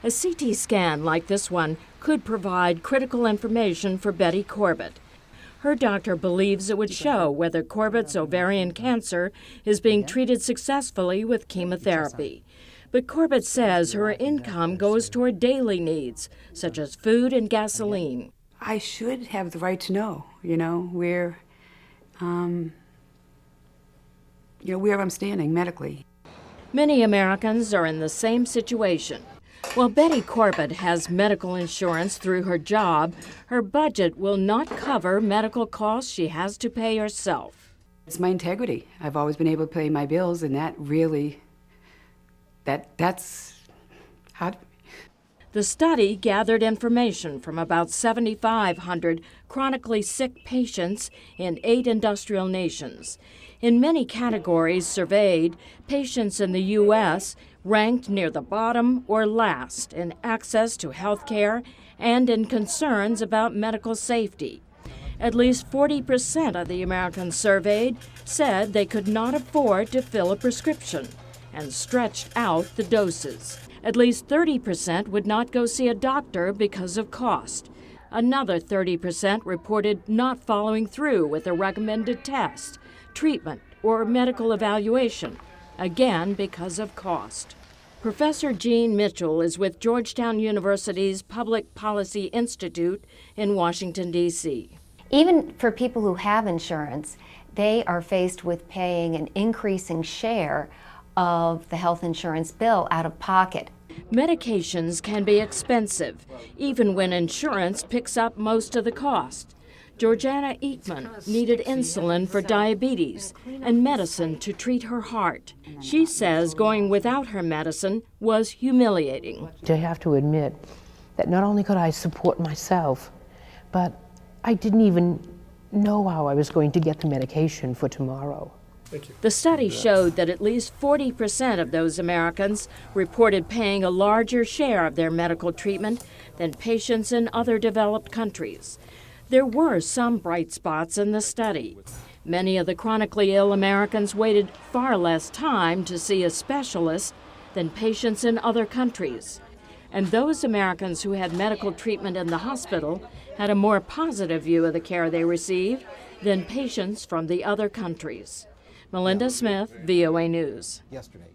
A CT scan like this one could provide critical information for Betty Corbett. Her doctor believes it would show whether Corbett's ovarian cancer is being treated successfully with chemotherapy. But Corbett says her income goes toward daily needs, such as food and gasoline. I should have the right to know, where I'm standing medically. Many Americans are in the same situation. While Betty Corbett has medical insurance through her job, her budget will not cover medical costs she has to pay herself. It's my integrity. I've always been able to pay my bills, and that really, that's how. The study gathered information from about 7,500 chronically sick patients in 8 industrial nations. In many categories surveyed, patients in the U.S. ranked near the bottom or last in access to health care and in concerns about medical safety. At least 40% of the Americans surveyed said they could not afford to fill a prescription and stretched out the doses. At least 30% would not go see a doctor because of cost. Another 30% reported not following through with a recommended test, treatment, or medical evaluation, again because of cost. Professor Jean Mitchell is with Georgetown University's Public Policy Institute in Washington, D.C. Even for people who have insurance, they are faced with paying an increasing share of the health insurance bill out of pocket. Medications can be expensive, even when insurance picks up most of the cost. Georgiana Ekman needed insulin for diabetes and medicine to treat her heart. She says going without her medicine was humiliating. I have to admit that not only could I support myself, but I didn't even know how I was going to get the medication for tomorrow. The study showed that at least 40% of those Americans reported paying a larger share of their medical treatment than patients in other developed countries. There were some bright spots in the study. Many of the chronically ill Americans waited far less time to see a specialist than patients in other countries. And those Americans who had medical treatment in the hospital had a more positive view of the care they received than patients from the other countries. Melinda Smith, VOA News. Yesterday.